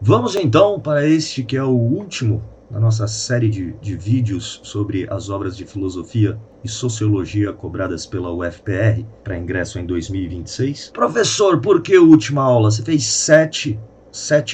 Vamos então para este que é o último da nossa série de vídeos sobre as obras de filosofia e sociologia cobradas pela UFPR para ingresso em 2026. Professor, por que última aula? Você fez sete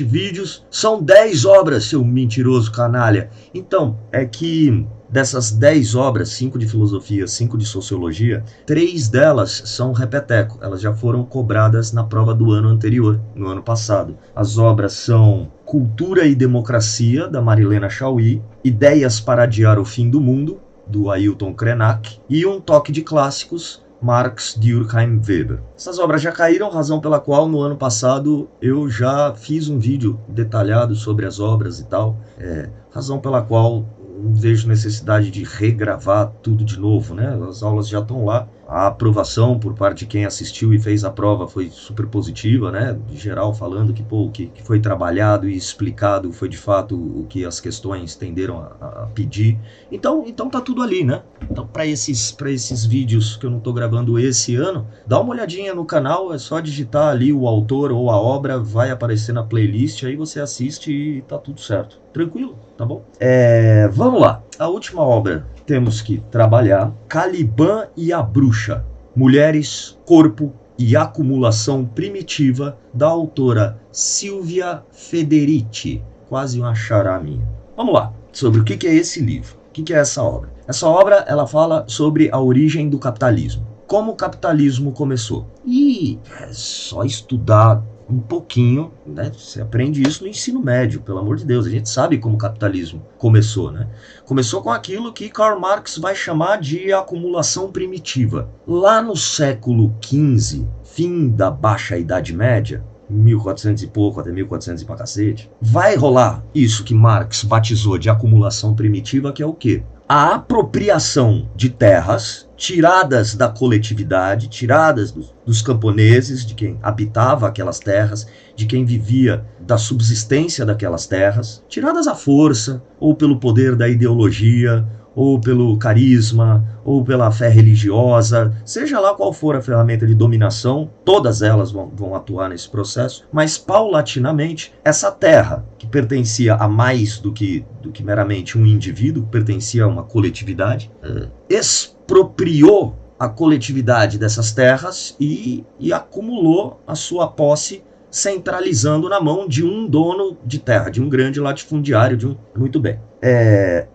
vídeos, são 10 obras, seu mentiroso canalha. Então, é que dessas 10 obras, 5 de filosofia, 5 de sociologia, 3 delas são repeteco. Elas já foram cobradas na prova do ano anterior, no ano passado. As obras são Cultura e Democracia, da Marilena Chaui, Ideias para Adiar o Fim do Mundo, do Ailton Krenak, e Um Toque de Clássicos, Marx, Durkheim, Weber. Essas obras já caíram, razão pela qual no ano passado eu já fiz um vídeo detalhado sobre as obras e tal, razão pela qual não vejo necessidade de regravar tudo de novo, né? As aulas já estão lá. A aprovação por parte de quem assistiu e fez a prova foi super positiva, né? De geral falando que, o que foi trabalhado e explicado foi de fato o que as questões tenderam a pedir. Então tá tudo ali, né? Então para esses vídeos que eu não estou gravando esse ano, dá uma olhadinha no canal, é só digitar ali o autor ou a obra, vai aparecer na playlist, aí você assiste e tá tudo certo. Tranquilo, tá bom? Vamos lá. A última obra temos que trabalhar: Caliban e a Bruxa, Mulheres, Corpo e Acumulação Primitiva, da autora Silvia Federici. Quase uma xará minha. Vamos lá, sobre o que é esse livro. O que é essa obra? Essa obra ela fala sobre a origem do capitalismo. Como o capitalismo começou. E é só estudar um pouquinho, né? Você aprende isso no ensino médio, pelo amor de Deus. A gente sabe como o capitalismo começou, né? Começou com aquilo que Karl Marx vai chamar de acumulação primitiva. Lá no século XV, fim da Baixa Idade Média, 1400 e pouco até 1400 e pra cacete, vai rolar isso que Marx batizou de acumulação primitiva, que é o quê? A apropriação de terras tiradas da coletividade, tiradas dos camponeses, de quem habitava aquelas terras, de quem vivia da subsistência daquelas terras, tiradas à força, ou pelo poder da ideologia, ou pelo carisma, ou pela fé religiosa, seja lá qual for a ferramenta de dominação, todas elas vão atuar nesse processo, mas paulatinamente essa terra, que pertencia a mais do que meramente um indivíduo, pertencia a uma coletividade, expropriou a coletividade dessas terras e acumulou a sua posse, centralizando na mão de um dono de terra, de um grande latifundiário, muito bem.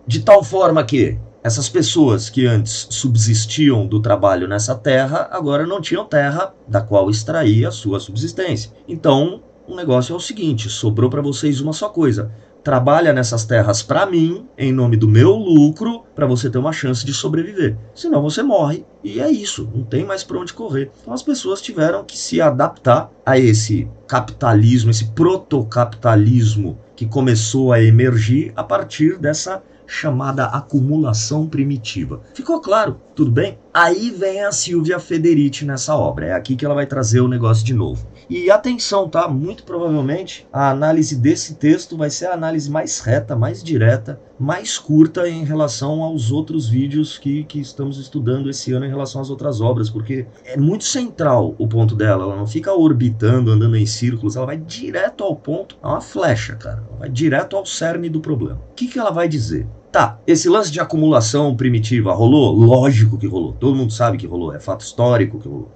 De tal forma que essas pessoas que antes subsistiam do trabalho nessa terra, agora não tinham terra da qual extrair a sua subsistência. Então, o negócio é o seguinte: sobrou para vocês uma só coisa. Trabalha nessas terras para mim, em nome do meu lucro, para você ter uma chance de sobreviver. Senão você morre, e é isso, não tem mais para onde correr. Então as pessoas tiveram que se adaptar a esse capitalismo, esse protocapitalismo que começou a emergir a partir dessa chamada acumulação primitiva. Ficou claro? Tudo bem? Aí vem a Silvia Federici nessa obra. É aqui que ela vai trazer o negócio de novo. E atenção, tá? Muito provavelmente a análise desse texto vai ser a análise mais reta, mais direta, mais curta em relação aos outros vídeos que estamos estudando esse ano em relação às outras obras, porque é muito central o ponto dela. Ela não fica orbitando, andando em círculos, ela vai direto ao ponto. É uma flecha, cara. Ela vai direto ao cerne do problema. O que ela vai dizer? Tá, esse lance de acumulação primitiva rolou? Lógico que rolou. Todo mundo sabe que rolou. É fato histórico que rolou.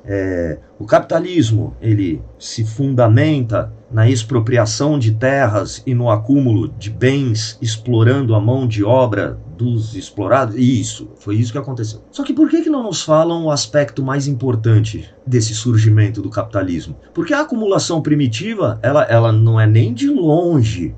O capitalismo, ele se fundamenta na expropriação de terras e no acúmulo de bens, explorando a mão de obra dos explorados. Isso, foi isso que aconteceu. Só que por que não nos falam o aspecto mais importante desse surgimento do capitalismo? Porque a acumulação primitiva, ela não é nem de longe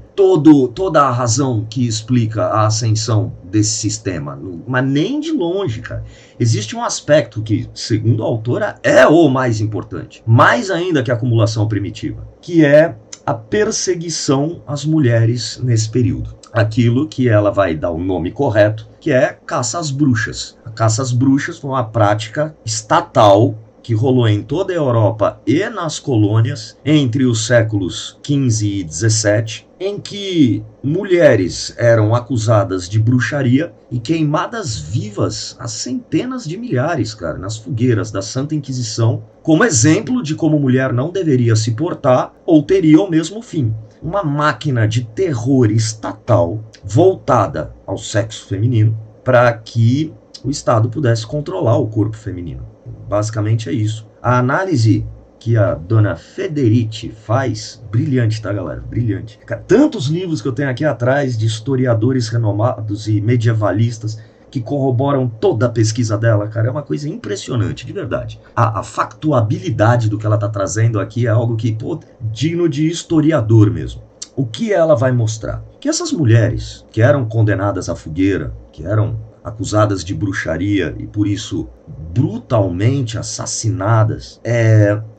toda a razão que explica a ascensão desse sistema, mas nem de longe, cara. Existe um aspecto que, segundo a autora, é o mais importante, mais ainda que a acumulação primitiva, que é a perseguição às mulheres nesse período. Aquilo que ela vai dar o nome correto, que é caça às bruxas. A caça às bruxas foi uma prática estatal que rolou em toda a Europa e nas colônias entre os séculos XV e XVII, em que mulheres eram acusadas de bruxaria e queimadas vivas a centenas de milhares, cara, nas fogueiras da Santa Inquisição, como exemplo de como mulher não deveria se portar ou teria o mesmo fim. uma máquina de terror estatal voltada ao sexo feminino para que o Estado pudesse controlar o corpo feminino. Basicamente é isso. A análise que a dona Federici faz, brilhante, tá, galera? Brilhante. Tantos livros que eu tenho aqui atrás de historiadores renomados e medievalistas que corroboram toda a pesquisa dela, cara, é uma coisa impressionante, de verdade. A factuabilidade do que ela tá trazendo aqui é algo que, pô, digno de historiador mesmo. O que ela vai mostrar? Que essas mulheres que eram condenadas à fogueira, que eram acusadas de bruxaria e por isso brutalmente assassinadas,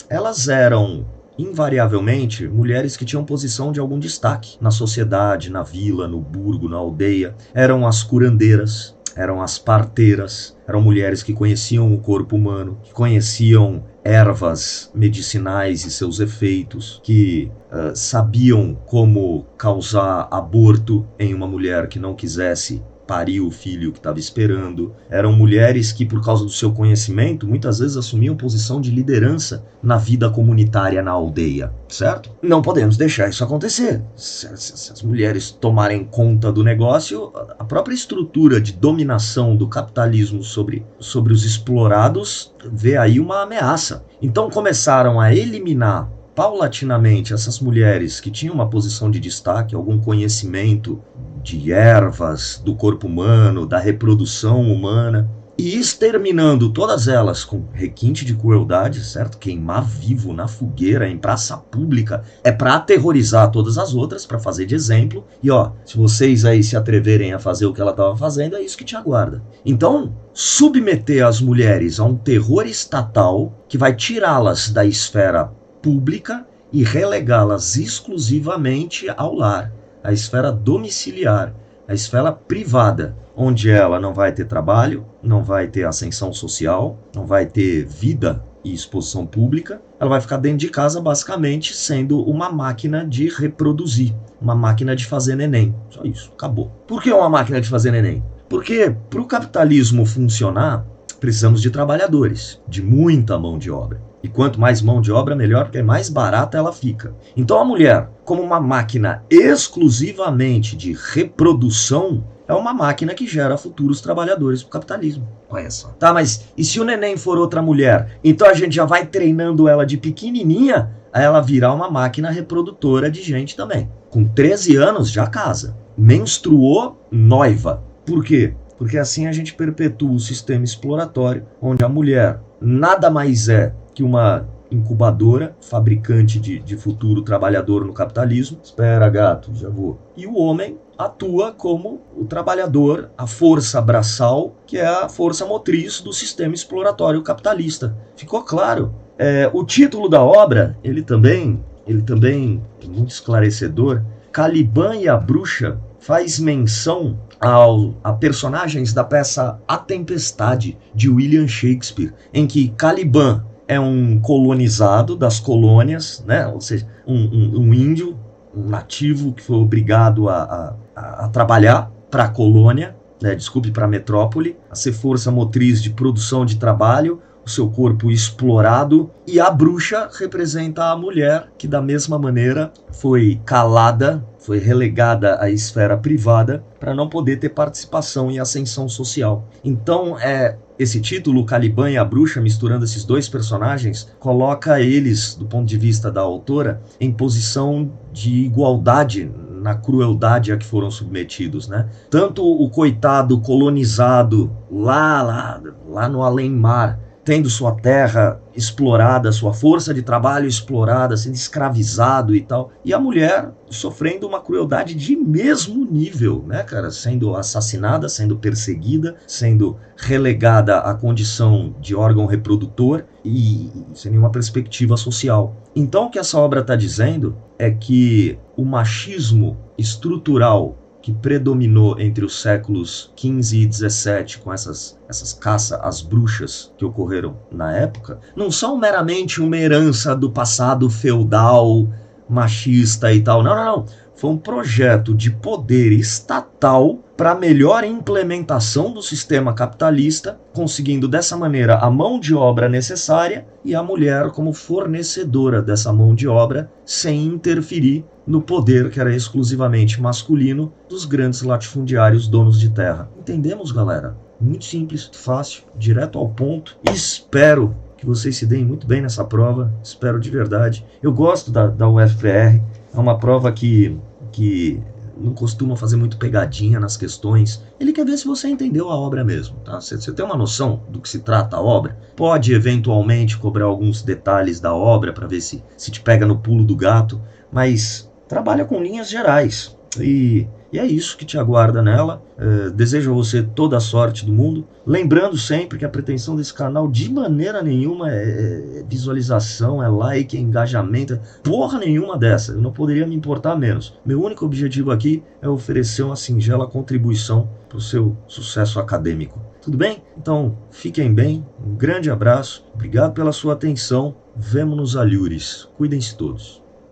elas eram invariavelmente mulheres que tinham posição de algum destaque na sociedade, na vila, no burgo, na aldeia. Eram as curandeiras, eram as parteiras, eram mulheres que conheciam o corpo humano, que conheciam ervas medicinais e seus efeitos, que sabiam como causar aborto em uma mulher que não quisesse parir o filho que estava esperando. Eram mulheres que, por causa do seu conhecimento, muitas vezes assumiam posição de liderança na vida comunitária na aldeia, certo? Não podemos deixar isso acontecer. Se as mulheres tomarem conta do negócio, a própria estrutura de dominação do capitalismo sobre os explorados vê aí uma ameaça. Então começaram a eliminar paulatinamente essas mulheres que tinham uma posição de destaque, algum conhecimento de ervas, do corpo humano, da reprodução humana, e exterminando todas elas com requinte de crueldade, certo? Queimar vivo na fogueira, em praça pública, é para aterrorizar todas as outras, para fazer de exemplo, e ó, se vocês aí se atreverem a fazer o que ela estava fazendo, é isso que te aguarda. Então, submeter as mulheres a um terror estatal que vai tirá-las da esfera pública e relegá-las exclusivamente ao lar, a esfera domiciliar, a esfera privada, onde ela não vai ter trabalho, não vai ter ascensão social, não vai ter vida e exposição pública, ela vai ficar dentro de casa basicamente sendo uma máquina de reproduzir, uma máquina de fazer neném. Só isso, acabou. Por que uma máquina de fazer neném? Porque para o capitalismo funcionar, precisamos de trabalhadores, de muita mão de obra. E quanto mais mão de obra, melhor, porque mais barata ela fica. Então a mulher, como uma máquina exclusivamente de reprodução, é uma máquina que gera futuros trabalhadores para o capitalismo. Olha só. Tá, mas e se o neném for outra mulher? Então a gente já vai treinando ela de pequenininha a ela virar uma máquina reprodutora de gente também. Com 13 anos já casa. Menstruou, noiva. Por quê? Porque assim a gente perpetua o sistema exploratório, onde a mulher nada mais é que uma incubadora, fabricante de futuro trabalhador no capitalismo. Espera, gato, já vou. E o homem atua como o trabalhador, a força braçal, que é a força motriz do sistema exploratório capitalista. Ficou claro? O título da obra, ele também é muito esclarecedor. Caliban e a Bruxa faz menção a personagens da peça A Tempestade, de William Shakespeare, em que Caliban é um colonizado das colônias, né? Ou seja, um índio, um nativo que foi obrigado a trabalhar para a colônia, né? Desculpe, para a metrópole, a ser força motriz de produção de trabalho, o seu corpo explorado, e a bruxa representa a mulher que da mesma maneira foi calada, foi relegada à esfera privada para não poder ter participação e ascensão social. Então, esse título, Caliban e a Bruxa, misturando esses dois personagens, coloca eles, do ponto de vista da autora, em posição de igualdade na crueldade a que foram submetidos, né? Tanto o coitado colonizado lá no além-mar, tendo sua terra explorada, sua força de trabalho explorada, sendo escravizado e tal. E a mulher sofrendo uma crueldade de mesmo nível, né, cara? Sendo assassinada, sendo perseguida, sendo relegada à condição de órgão reprodutor e sem nenhuma perspectiva social. Então o que essa obra está dizendo é que o machismo estrutural que predominou entre os séculos XV e XVII, com essas caças às bruxas que ocorreram na época, não são meramente uma herança do passado feudal, machista e tal. Não. foi um projeto de poder estatal para melhor implementação do sistema capitalista, conseguindo dessa maneira a mão de obra necessária e a mulher como fornecedora dessa mão de obra, sem interferir no poder que era exclusivamente masculino dos grandes latifundiários donos de terra. Entendemos, galera? Muito simples, fácil, direto ao ponto. Espero que vocês se deem muito bem nessa prova, espero de verdade. Eu gosto da UFPR, é uma prova que não costuma fazer muito pegadinha nas questões. Ele quer ver se você entendeu a obra mesmo, tá? Você tem uma noção do que se trata a obra? Pode eventualmente cobrar alguns detalhes da obra para ver se te pega no pulo do gato, mas trabalha com linhas gerais. E é isso que te aguarda nela. Desejo a você toda a sorte do mundo. Lembrando sempre que a pretensão desse canal de maneira nenhuma é visualização, é like, é engajamento, é porra nenhuma dessa. Eu não poderia me importar menos. Meu único objetivo aqui é oferecer uma singela contribuição para o seu sucesso acadêmico. Tudo bem? Então, fiquem bem. Um grande abraço. Obrigado pela sua atenção. Vemo-nos alhures. Cuidem-se todos.